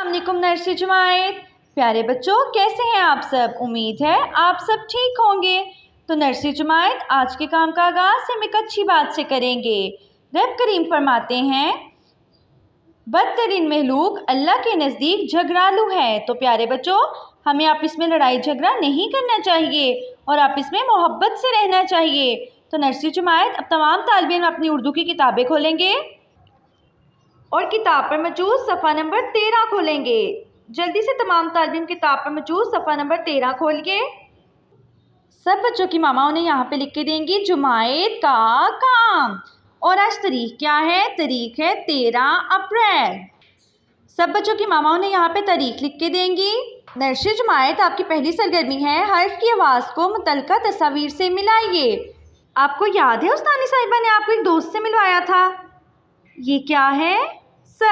अस्सलाम वालेकुम नर्सरी जमात। प्यारे बच्चों, कैसे हैं आप सब? उम्मीद है आप सब ठीक होंगे। तो नर्सरी जमात, आज के काम का आगाज़ हम एक अच्छी बात से करेंगे। रब करीम फरमाते हैं, बदतरीन महलूक अल्लाह के नज़दीक झगड़ालू है। तो प्यारे बच्चों, हमें आपस में लड़ाई झगड़ा नहीं करना चाहिए और आपस में मोहब्बत से रहना चाहिए। तो नर्सरी जमात, अब तमाम तालिबीन अपनी उर्दू की किताबें खोलेंगे और किताब पर मौजूद सफ़ा नंबर 13 खोलेंगे। जल्दी से तमाम तालिबीन किताब पर मौजूद सफ़ा नंबर 13 खोलिए। सब बच्चों की मामा उन्हें यहाँ पे लिख के देंगी जुमायत का काम। और आज तारीख क्या है? तारीख है 13 अप्रैल। सब बच्चों की मामा उन्हें यहाँ पे तारीख लिख के देंगी। नर्सरी जुमायत, आपकी पहली सरगर्मी है हर्फ की आवाज़ को मुतलका तस्वीर से मिलाइए। आपको याद है उस्तानी साहिबा ने आपको एक दोस्त से मिलवाया था? ये क्या है? स।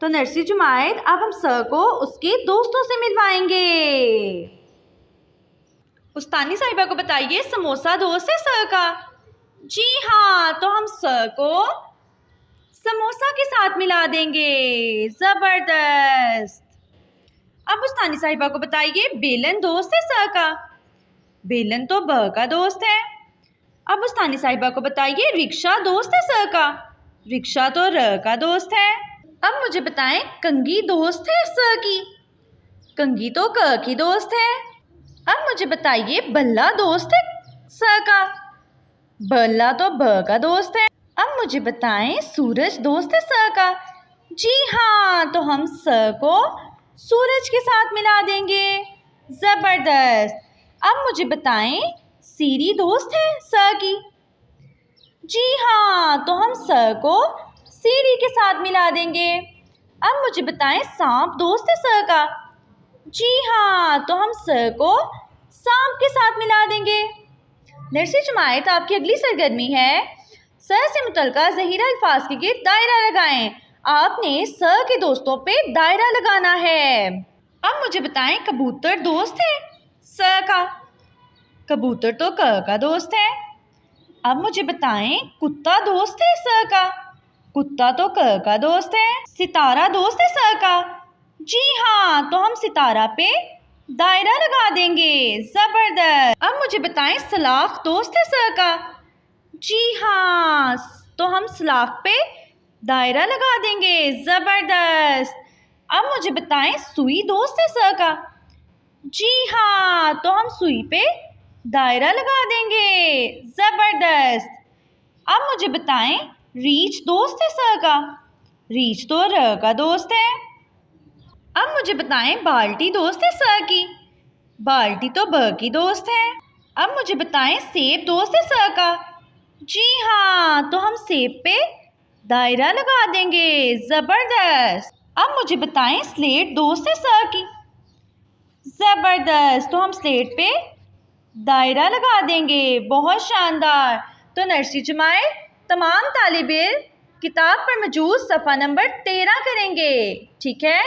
तो नर्सरी जुमायत, अब हम स को उसके दोस्तों से मिलवाएंगे। उस्तानी साहिबा को बताइए, समोसा दोस्त है स का? जी हाँ, तो हम स को समोसा के साथ मिला देंगे। जबरदस्त। अब उस्तानी साहिबा को बताइए, बेलन दोस्त है स का? बेलन तो ब का दोस्त है। अब उस्तानी साहिबा को बताइए, रिक्शा दोस्त है स का? रिक्शा तो र का दोस्त है। अब मुझे बताएं, कंघी दोस्त है स की? कंघी तो क की दोस्त है। अब मुझे बताइए, बल्ला दोस्त है स का? बल्ला तो ब का दोस्त है। अब मुझे बताएं, सूरज दोस्त है स का? जी हाँ, तो हम स को सूरज के साथ मिला देंगे। जबरदस्त। अब मुझे बताएं, सीढ़ी दोस्त है स की? जी हाँ, तो हम स को सीढ़ी के साथ मिला देंगे। अब मुझे बताएं, सांप दोस्त है स का? जी हाँ, तो हम स को सांप के साथ मिला देंगे। नर्सरी जमायत, आपकी अगली सरगर्मी है स से मुतल्लिका ज़हीरा अल्फाज के गिर्द दायरा लगाएं। आपने स के दोस्तों पे दायरा लगाना है। अब मुझे बताएं, कबूतर दोस्त है स का? कबूतर तो क का दोस्त है। अब मुझे बताएं, कुत्ता दोस्त है स का? कुत्ता तो क का दोस्त है। सितारा दोस्त है स का? जी हाँ, तो हम सितारा पे दायरा लगा देंगे। जबरदस्त। अब मुझे बताएं, सलाख दोस्त है स का? जी हाँ, तो हम सलाख पे दायरा लगा देंगे। जबरदस्त। अब मुझे बताएं, सुई दोस्त है स का? जी हाँ, तो हम सुई पे दायरा लगा देंगे। जबरदस्त। अब मुझे बताएं, रीछ दोस्त है स का? रीछ तो र का दोस्त है। अब मुझे बताएं, बाल्टी दोस्त है स की? बाल्टी तो ब की दोस्त है। अब मुझे बताएं, सेब दोस्त है स का? जी हाँ, तो हम सेब पे दायरा लगा देंगे। जबरदस्त। अब मुझे बताएं, स्लेट दोस्त है स की? जबरदस्त, तो हम स्लेट पे दायरा लगा देंगे। बहुत शानदार। तो नर्सरी जमात, तमाम तालिबे किताब पर मौजूद सफ़ा नंबर 13 करेंगे। ठीक है।